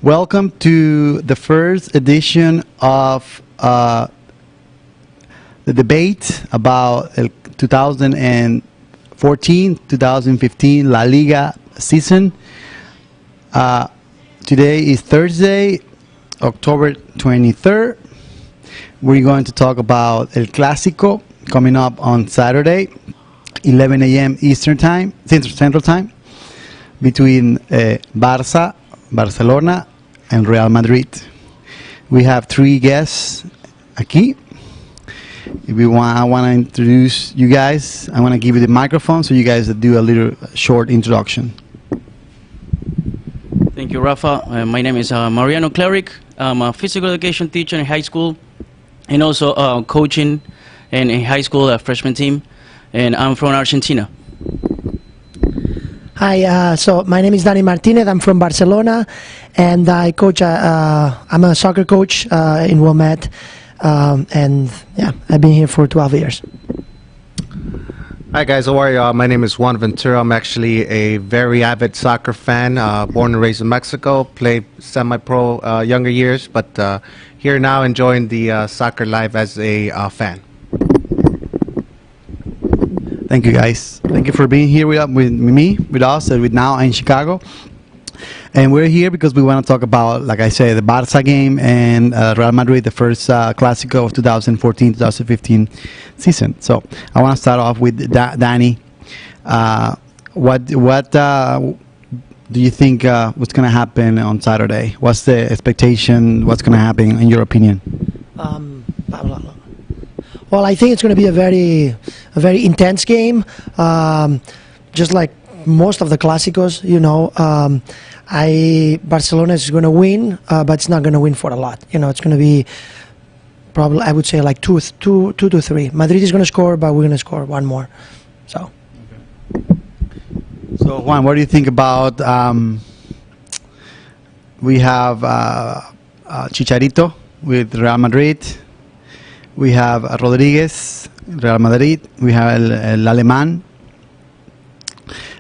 Welcome to the first edition of the debate about the 2014-2015 La Liga season. Today is Thursday, October 23rd. We're going to talk about El Clásico coming up on Saturday, 11 a.m. Eastern Time, Central Time, between Barcelona and Real Madrid. We have three guests aquí. I want to introduce you guys. I want to give you the microphone so you guys do a little short introduction. Thank you, Rafa. My name is Mariano Klaric. I'm a physical education teacher in high school and also coaching in a high school freshman team. And I'm from Argentina. Hi, so my name is Dani Martinez. I'm from Barcelona, and I coach. I'm a soccer coach in Wilmette, and yeah, I've been here for 12 years. Hi guys, how are you? My name is Juan Ventura. I'm actually a very avid soccer fan, born and raised in Mexico, played semi-pro younger years, but here now enjoying the soccer life as a fan. Thank you, guys. Thank you for being here with me, with us, and with now in Chicago. And we're here because we want to talk about, like I said, the Barça game and Real Madrid, the first Clásico of 2014-2015 season. So I want to start off with Dani. What do you think what's going to happen on Saturday? What's the expectation? What's going to happen in your opinion? Well, I think it's going to be a very intense game, just like most of the Clásicos. You know, Barcelona is going to win, but it's not going to win for a lot. You know, it's going to be probably, I would say, like 2 to 3. Madrid is going to score, but we're going to score one more. So. So Juan, what do you think about? We have Chicharito with Real Madrid. We have Rodriguez, Real Madrid. We have El Alemán.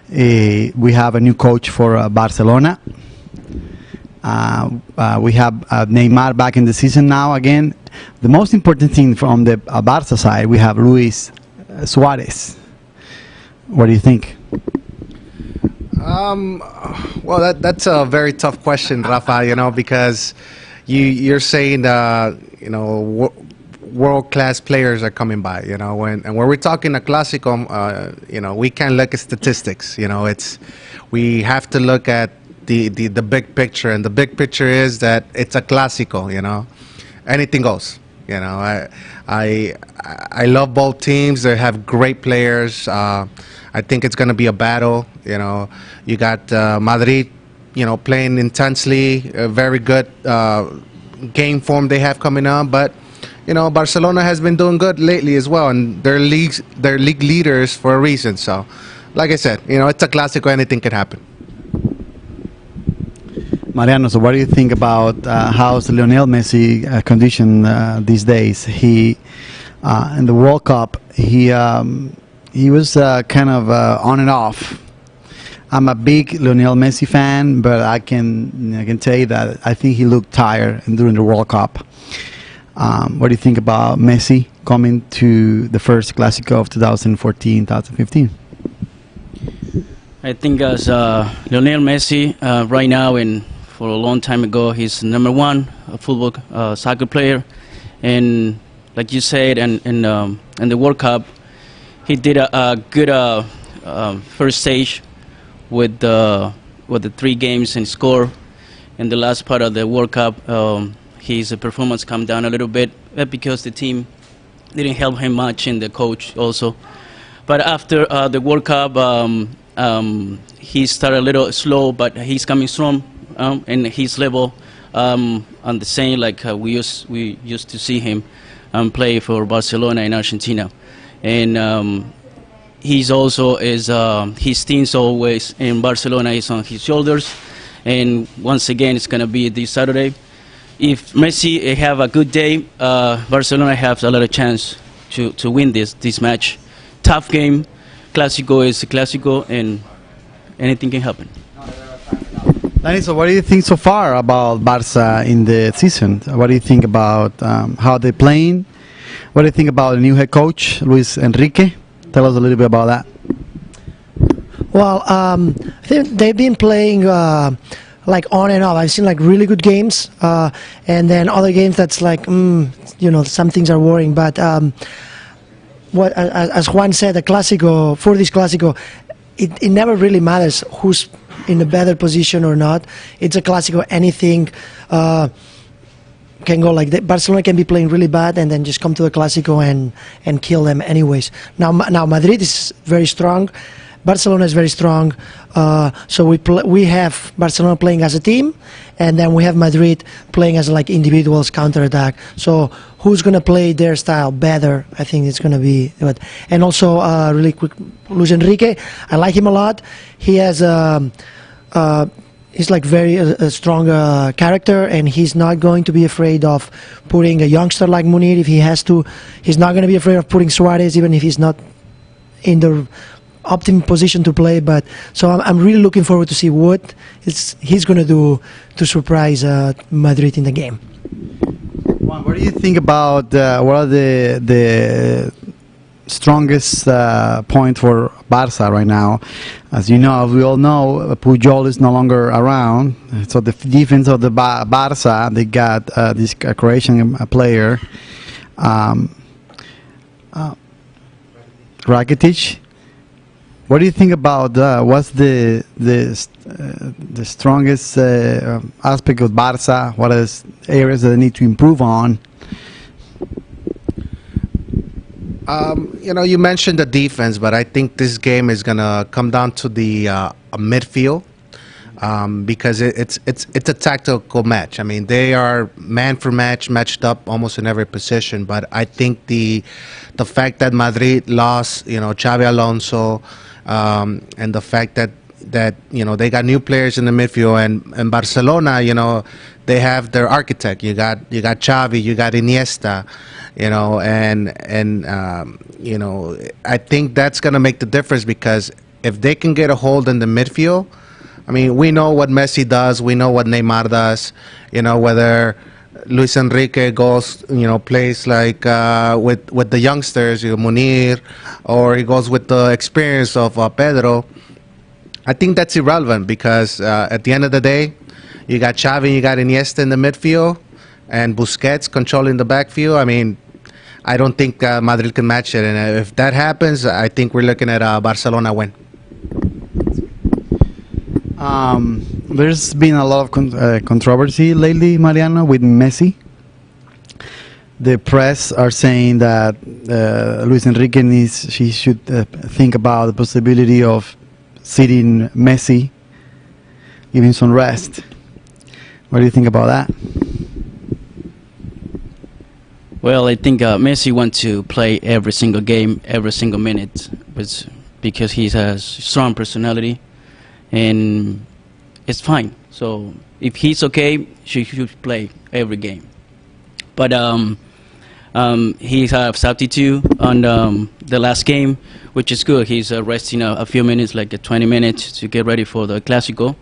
We have a new coach for Barcelona. We have Neymar back in the season now again. The most important thing from the Barca side, we have Luis Suarez. What do you think? Well, that's a very tough question, Rafa. You know, because you're saying world-class players are coming by, you know, and when we're talking a Clásico, you know, we can't look at statistics, you know, we have to look at the big picture, and the big picture is that it's a Clásico, you know, anything goes, you know. I love both teams. They have great players. I think it's going to be a battle, you know. You got Madrid, you know, playing intensely, a very good game form they have coming on, but you know, Barcelona has been doing good lately as well, and they're league leaders for a reason. So, like I said, you know, it's a Clásico. Anything can happen. Mariano, so what do you think about how's Lionel Messi condition these days? He in the World Cup, he was kind of on and off. I'm a big Lionel Messi fan, but I can tell you that I think he looked tired during the World Cup. What do you think about Messi coming to the first Clásico of 2014-2015? I think as Lionel Messi right now and for a long time ago, he's #1 football soccer player, and like you said, and in the World Cup, he did a good first stage with the 3 games and score. In the last part of the World Cup, his performance come down a little bit because the team didn't help him much, and the coach also. But after the World Cup, he started a little slow, but he's coming strong, and his level on the same like we used to see him play for Barcelona in Argentina, and he's also his team's always in Barcelona is on his shoulders, and once again it's gonna be this Saturday. If Messi have a good day, Barcelona has a lot of chance to win this match. Tough game. Clásico is a Clásico, and anything can happen. Dani, so what do you think so far about Barca in the season? What do you think about how they're playing? What do you think about the new head coach, Luis Enrique? Tell us a little bit about that. Well, I think they've been playing like on and off. I've seen like really good games, and then other games that's like, some things are worrying. But what, as Juan said, the Clásico, for this Clásico, it never really matters who's in a better position or not. It's a Clásico. Anything can go like that. Barcelona can be playing really bad and then just come to the Clásico and kill them anyways. Now Madrid is very strong. Barcelona is very strong, so we have Barcelona playing as a team, and then we have Madrid playing as like individuals counterattack. So who's going to play their style better? I think it's going to be. And also, really quick, Luis Enrique, I like him a lot. He has he's like very strong character, and he's not going to be afraid of putting a youngster like Munir if he has to. He's not going to be afraid of putting Suarez even if he's not in the optimum position to play. But so I'm really looking forward to see what he's going to do to surprise Madrid in the game. Juan, what do you think about what are the strongest point for Barca right now? As you know, as we all know, Puyol is no longer around, so the defense of the Barca, they got this Croatian player, Rakitic. What do you think about what's the strongest aspect of Barca? What is areas that they need to improve on? You mentioned the defense, but I think this game is gonna come down to the midfield because it's a tactical match. I mean, they are man for matched up almost in every position. But I think the fact that Madrid lost, Xavi Alonso. And the fact that they got new players in the midfield, and Barcelona, they have their architect. You got Xavi, you got Iniesta, and I think that's gonna make the difference, because if they can get a hold in the midfield, I mean, we know what Messi does, we know what Neymar does, whether Luis Enrique goes, plays like with the youngsters, Munir, or he goes with the experience of Pedro. I think that's irrelevant, because at the end of the day, you got Xavi, you got Iniesta in the midfield, and Busquets controlling the backfield. I mean, I don't think Madrid can match it, and if that happens, I think we're looking at a Barcelona win. There's been a lot of controversy lately, Mariano, with Messi. The press are saying that Luis Enrique should think about the possibility of sitting Messi, giving some rest. What do you think about that? Well, I think Messi wants to play every single game, every single minute, because he has strong personality, and it's fine. So if he's okay, he should play every game. But he has substitute on the last game, which is good. He's resting a few minutes, like 20 minutes, to get ready for the Clásico,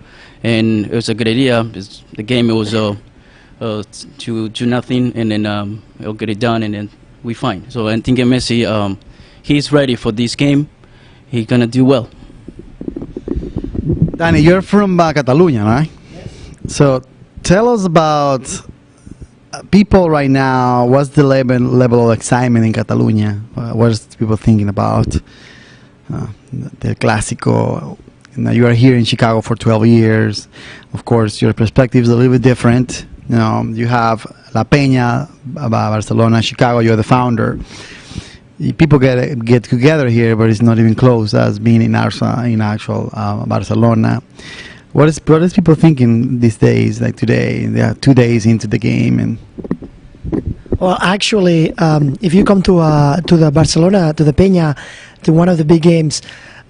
and it was a good idea. The game was 2-0, and then he'll get it done, and then we fine. So I think Messi, he's ready for this game. He's gonna do well. Dani, you're from Catalonia, right? Yes. So tell us about people right now. What's the level of excitement in Catalonia? What is people thinking about the Clásico? Now you are here in Chicago for 12 years. Of course, your perspective is a little bit different. You have La Peña, Barcelona, Chicago. You're the founder. People get together here, but it's not even close as being in actual Barcelona. What is people thinking these days? Like today, they are 2 days into the game, and well, actually, if you come to the Barcelona, to the Peña, to one of the big games,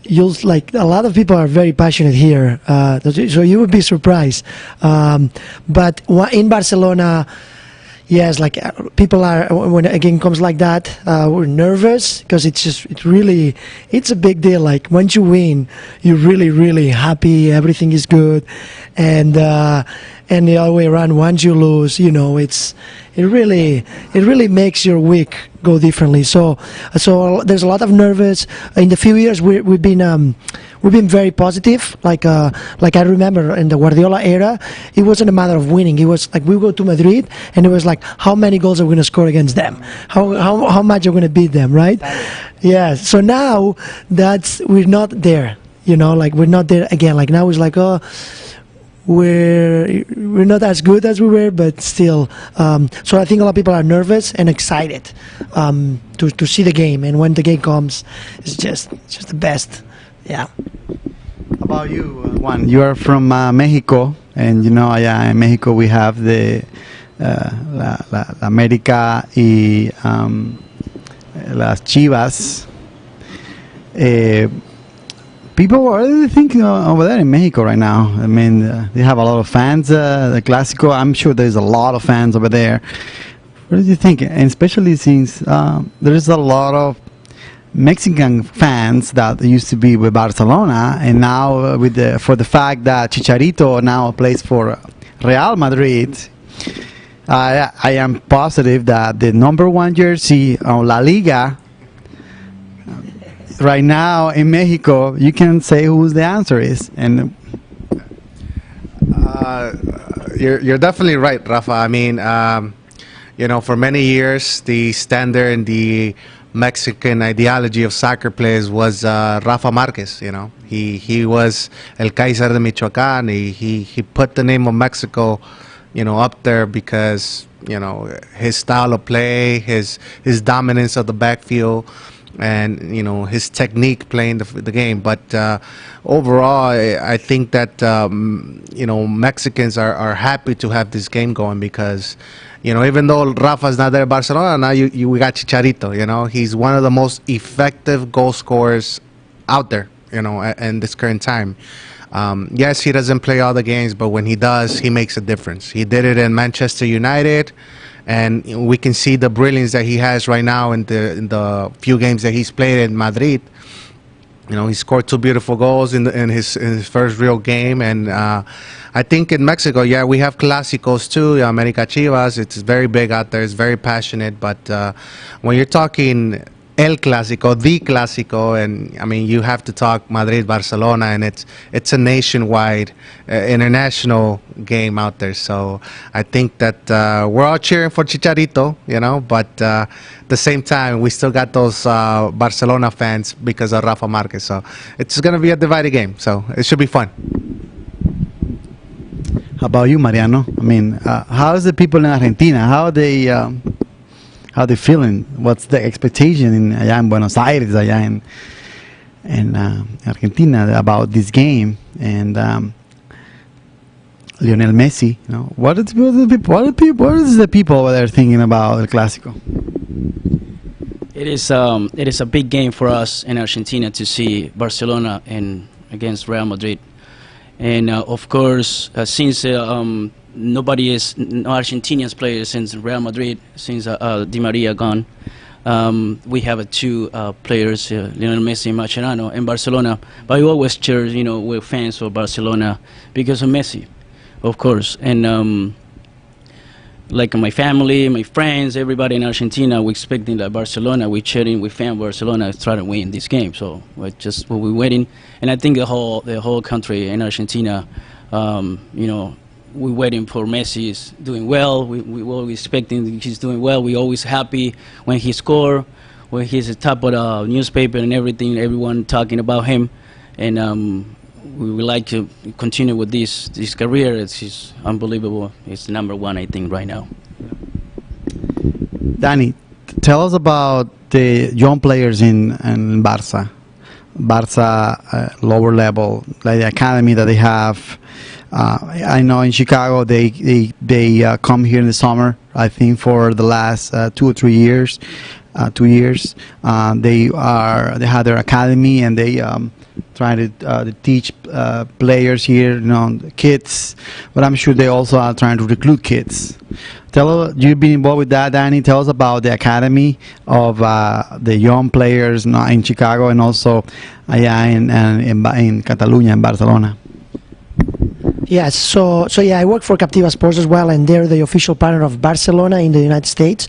you'll like a lot of people are very passionate here. So you would be surprised. But in Barcelona, Yes, like people are when a game comes like that, we're nervous because it's a big deal. Like once you win, you're really happy. Everything is good, and the other way around. Once you lose, it really makes your week go differently. So there's a lot of nervous. In the few years we've been very positive. Like I remember in the Guardiola era, it wasn't a matter of winning. It was like we go to Madrid, and it was like how many goals are we going to score against them? How much are we going to beat them? Right? Yeah. So now we're not there. Like we're not there again. Like now it's like we're not as good as we were, but still. So I think a lot of people are nervous and excited to see the game, and when the game comes, it's just the best. Yeah. How about you, Juan? You are from Mexico, and allá in Mexico we have the la América y las Chivas. People, what do you think over there in Mexico right now? I mean, they have a lot of fans. The Clásico, I'm sure there's a lot of fans over there. What do you think? And especially since there's a lot of Mexican fans that used to be with Barcelona, and now for the fact that Chicharito now plays for Real Madrid, I am positive that the #1 jersey on La Liga right now in Mexico, you can say who the answer is. And you're definitely right, Rafa. I mean, for many years, the standard and the Mexican ideology of soccer players was Rafa Marquez. He was El Kaiser de Michoacán. He put the name of Mexico, up there because his style of play, his dominance of the backfield, and his technique playing the game. But overall, I think that Mexicans are happy to have this game going because even though Rafa's not there at Barcelona, now we got Chicharito. He's one of the most effective goal scorers out there, in this current time. Yes, he doesn't play all the games, but when he does, he makes a difference. He did it in Manchester United, and we can see the brilliance that he has right now in the few games that he's played in Madrid. He scored 2 beautiful goals in his first real game, and I think in Mexico, yeah, we have clásicos too. América Chivas, it's very big out there. It's very passionate, but when you're talking El Clásico, the Clásico, and I mean you have to talk Madrid, Barcelona, and it's a nationwide, international game out there. So I think that we're all cheering for Chicharito, but at the same time we still got those Barcelona fans because of Rafa Marquez. So it's going to be a divided game. So it should be fun. How about you, Mariano? I mean, how's the people in Argentina? How they feeling? What's the expectation allá en Buenos Aires, allá in Argentina about this game and Lionel Messi? What is the people over there thinking about El Clásico? It is a big game for us in Argentina to see Barcelona against Real Madrid. And of course, since no Argentinians players since Real Madrid, since Di Maria gone, we have 2 players, Lionel Messi and Mariano in Barcelona. But we always cheer, we're fans of Barcelona because of Messi, of course. And like my family, my friends, everybody in Argentina, we're expecting that Barcelona, we're cheering, we're fan of Barcelona to try to win this game. So we're waiting, and I think the whole country in Argentina, we're waiting for Messi is doing well. We always expecting he's doing well. We're always happy when he score, when he's at the top of the newspaper and everything, everyone talking about him, and we would like to continue with this career. It's unbelievable. It's #1, I think, right now. Dani, tell us about the young players in Barça. Lower level, like the academy that they have. I know in Chicago they come here in the summer. I think for the last 2 or 3 years, 2 years. They have their academy, and they trying to teach players here, kids, but I'm sure they also are trying to recruit kids. You've been involved with that, Dani. Tell us about the academy of the young players in Chicago and also allá in Catalunya, in Barcelona. Yes, so yeah, I work for Captiva Sports as well, and they're the official partner of Barcelona in the United States.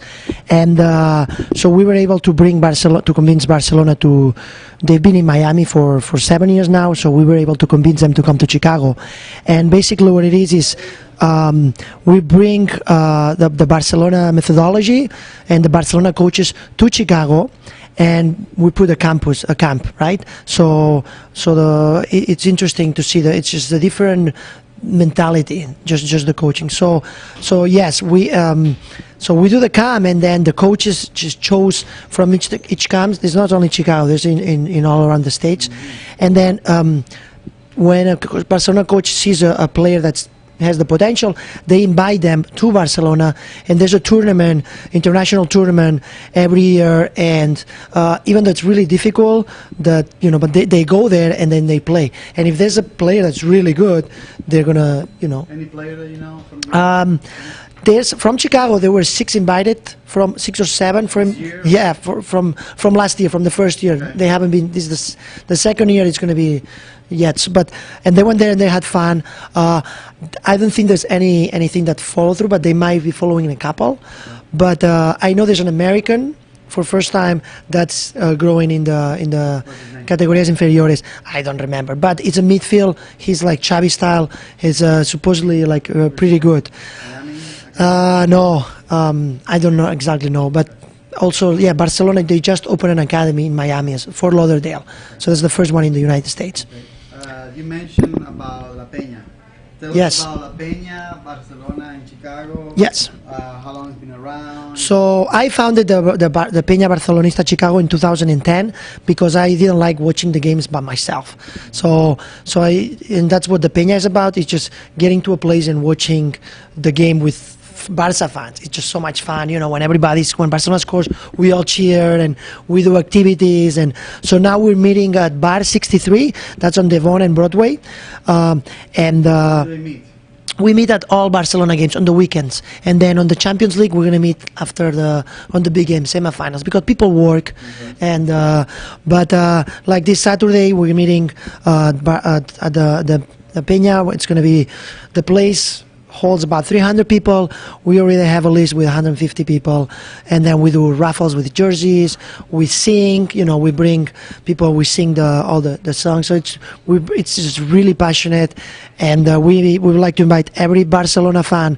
And so we were able to bring Barcelona, to convince Barcelona to. They've been in Miami for 7 years now, so we were able to convince them to come to Chicago. And basically, what it is we bring the Barcelona methodology and the Barcelona coaches to Chicago. And we put a camp, right? So it's interesting to see that it's just a different mentality, just the coaching. So yes, we do the camp, and then the coaches just chose from each camp. There's not only Chicago, there's in all around the states. And then when a Barcelona coach sees a player that's has the potential, they invite them to Barcelona, and there's a tournament, international tournament every year, and even though it's really difficult, but they go there and then they play. And if there's a player that's really good, they're gonna, Any player that you know from There's from Chicago. There were 6 invited, from 6 or 7 from from last year, from the first year. Okay. They haven't been. This is the second year. It's going to be yet, and they went there and they had fun. I don't think there's anything that follow through, but they might be following a couple. But I know there's an American for first time that's growing in the categories inferiores. I don't remember, but it's a midfield. He's like Xavi style. He's supposedly like pretty good. No, I don't know exactly but also, yeah, Barcelona, they just opened an academy in Miami, Fort Lauderdale. So that's the first one in the United States. You mentioned about La Peña. Tell Yes. us about La Peña, Barcelona, and Chicago. Yes. How long it's been around? So I founded the Peña Barcelonista Chicago in 2010 because I didn't like watching the games by myself. And that's what the Peña is about. It's just getting to a place and watching the game with Barca fans. It's just so much fun, when Barcelona scores, we all cheer and we do activities. And so now we're meeting at Bar 63, that's on Devon and Broadway, Where do they meet? we meet at all Barcelona games on the weekends, and then on the Champions League we're gonna meet after on the big game semifinals because people work. And but like this Saturday we're meeting at the Peña. It's gonna be the place holds about 300 people. We already have a list with 150 people, and then we do raffles with jerseys. We sing, we bring people. We sing all the songs. So it's just really passionate, and we would like to invite every Barcelona fan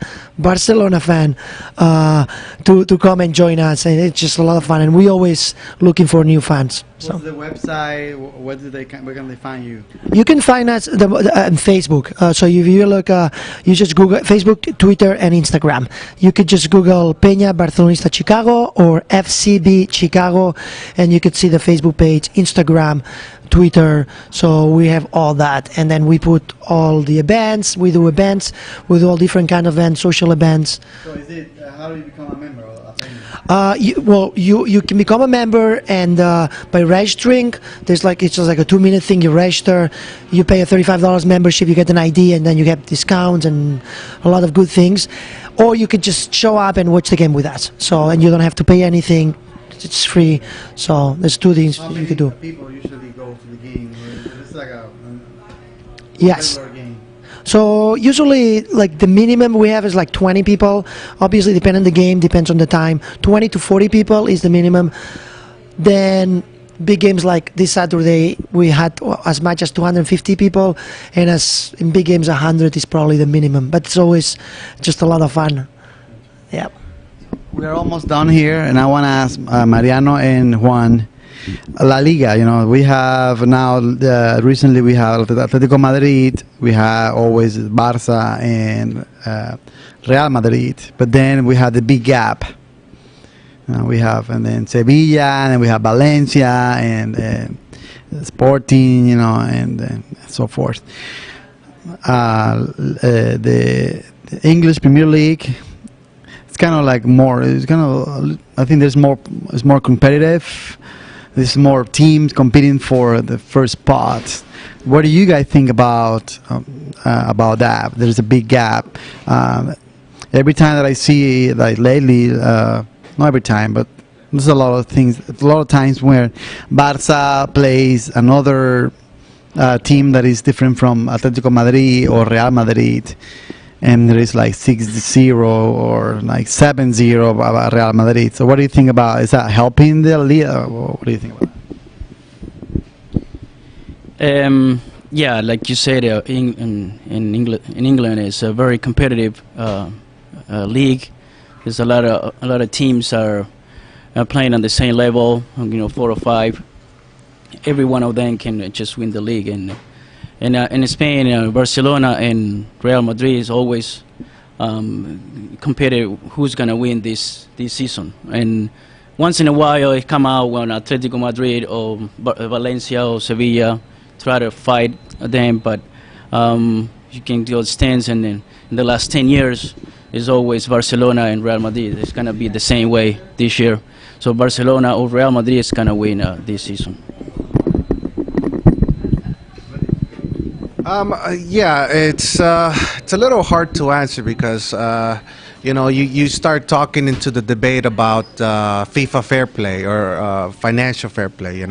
to come and join us. And it's just a lot of fun, and we always looking for new fans. So. What's the website? Where can they find you? You can find us on Facebook. So if you look, you just Google Facebook, Twitter, and Instagram. You could just Google Peña Barcelonista Chicago or FCB Chicago, and you could see the Facebook page, Instagram, Twitter. So we have all that, and then we put all the events. We do all different kind of events, social events. So is it? How do you become a member of La Peña? You can become a member, and by registering, it's just like a 2-minute thing. You register, you pay a $35 membership, you get an ID, and then you get discounts and a lot of good things. Or you could just show up and watch the game with us. So, and you don't have to pay anything. It's free. So there's 2 things How you many could do. people usually go to the game? It's like a Yes. regular game. So usually, like the minimum we have is like 20 people. Obviously, depending on the game, depends on the time. 20 to 40 people is the minimum. Then big games like this Saturday, we had as much as 250 people, and as in big games, 100 is probably the minimum. But it's always just a lot of fun. Yeah. We are almost done here, and I want to ask Mariano and Juan, La Liga. We have now. Recently, we have Atletico Madrid. We have always Barça and Real Madrid. But then we have the big gap. We have and then Sevilla, and then we have Valencia and Sporting, and so forth. The English Premier League. Kind of like more. It's kind of. I think there's more. It's more competitive. There's more teams competing for the first spot. What do you guys think about that? There's a big gap. Every time that I see, like lately, not every time, but there's a lot of things, a lot of times where Barça plays another team that is different from Atletico Madrid or Real Madrid, and there is like 6-0 or like 7-0 about Real Madrid. So what do you think about, is that helping the league? What do you think about that? Yeah, like you said, in England, it's a very competitive league. There's a lot of teams are playing on the same level. 4 or 5. Every one of them can just win the league. And in Spain, Barcelona and Real Madrid is always competing who's gonna win this season. And once in a while, it come out when Atletico Madrid or Valencia or Sevilla try to fight them, but you can do stands, and in the last 10 years is always Barcelona and Real Madrid. It's gonna be the same way this year. So Barcelona or Real Madrid is gonna win this season. Yeah, it's a little hard to answer because you start talking into the debate about FIFA fair play or financial fair play. You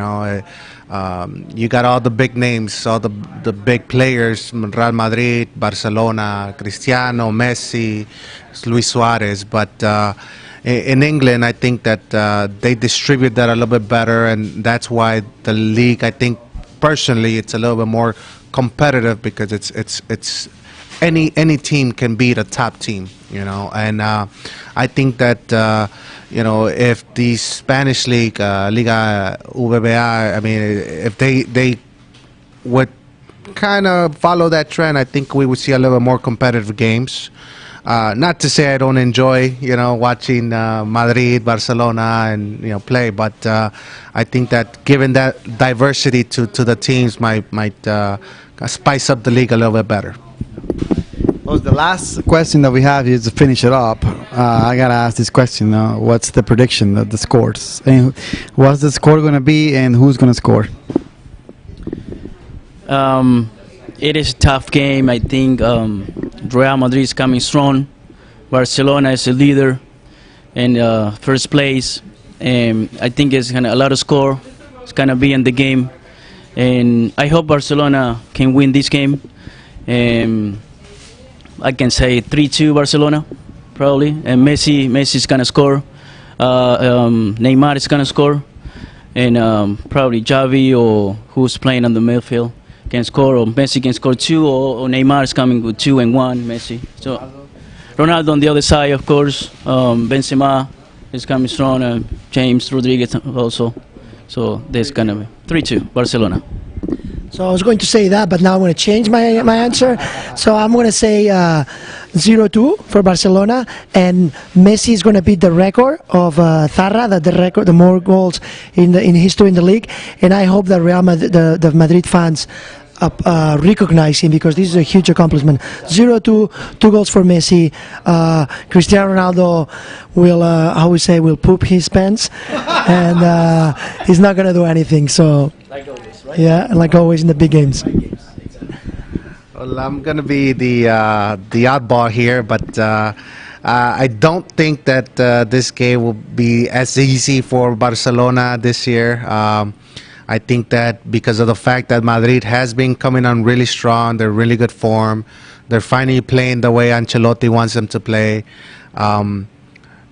got all the big names, all the big players: Real Madrid, Barcelona, Cristiano, Messi, Luis Suarez. But in England, I think that they distribute that a little bit better, and that's why the league, I think personally, it's a little bit more competitive because it's any team can beat a top team, and I think that if the Spanish league, Liga VBA, I mean, if they would kind of follow that trend, I think we would see a little bit more competitive games. Not to say I don't enjoy, watching Madrid, Barcelona, and play, but I think that giving that diversity to the teams might spice up the league a little bit better. Well, the last question that we have is to finish it up. I gotta ask this question: what's the prediction of the scores? And what's the score gonna be, and who's gonna score? It is a tough game. I think Real Madrid is coming strong. Barcelona is the leader in first place. And I think it's a lot of score. It's gonna be in the game, and I hope Barcelona can win this game. I can say 3-2 Barcelona, probably. And Messi's gonna score. Neymar is gonna score, and probably Xavi or who's playing on the midfield can score, or Messi can score 2, or Neymar is coming with 2 and 1. Messi. So Ronaldo on the other side, of course. Benzema is coming strong, and James Rodriguez also. So there's gonna be 3-2 Barcelona. So I was going to say that, but now I'm going to change my answer. So I'm going to say 0-2 for Barcelona, and Messi is going to beat the record of Zarra, the more goals in history in the league. And I hope that Real Madrid, the Madrid fans recognize him, because this is a huge accomplishment. 0-2, 2 goals for Messi. Cristiano Ronaldo will poop his pants, and he's not going to do anything. So. Like always, right? Yeah, like always in the big games. Well, I'm going to be the oddball here, but I don't think that this game will be as easy for Barcelona this year. I think that because of the fact that Madrid has been coming on really strong, they're really good form, they're finally playing the way Ancelotti wants them to play.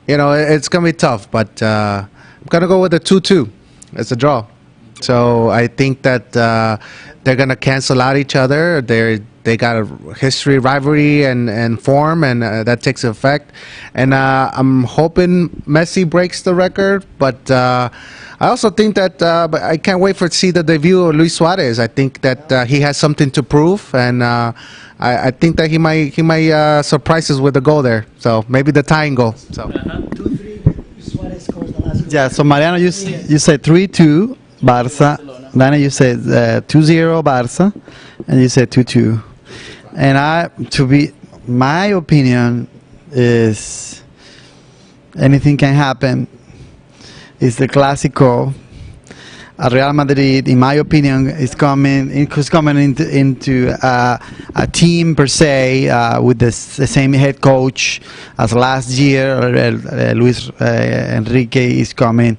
It's going to be tough, but I'm going to go with a 2-2. It's a draw. So I think that they're going to cancel out each other. They got a history, rivalry, and form, and that takes effect. And I'm hoping Messi breaks the record, but I also think that but I can't wait to see the debut of Luis Suarez. I think that he has something to prove, and I think that he might surprise us with a goal there. So maybe the tying goal. So 2-3, Suarez scores the last goal. Yeah. So Mariano, you said 3-2 Barca. Dani, you said 2-0 Barca, and you said 2-2. And my opinion is anything can happen. It's the Clásico. Real Madrid, in my opinion, is coming into a team per se with the same head coach as last year. Luis Enrique is coming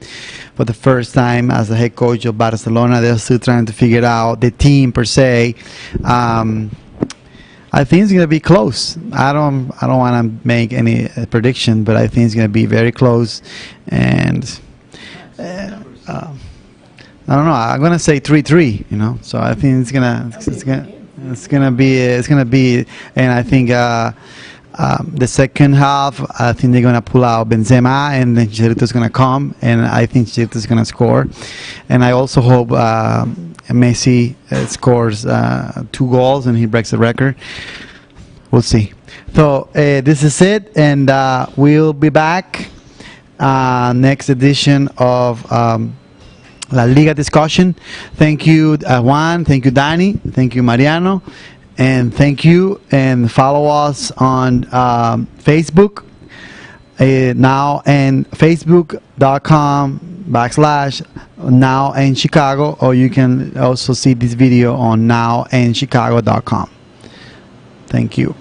for the first time as the head coach of Barcelona. They're still trying to figure out the team per se. I think it's going to be close. I don't want to make any prediction, but I think it's going to be very close. And I don't know. I'm going to say 3-3. You know, so I think it's gonna be, and I think the second half, I think they're going to pull out Benzema, and then Chicharito's going to come, and I think Chicharito's going to score. And I also hope Messi scores 2 goals and he breaks the record. We'll see. So this is it, and we'll be back next edition of La Liga discussion. Thank you, Juan. Thank you, Dani. Thank you, Mariano. And thank you. And follow us on Facebook now, and facebook.com/Now and Chicago, or you can also see this video on nowandchicago.com. Thank you.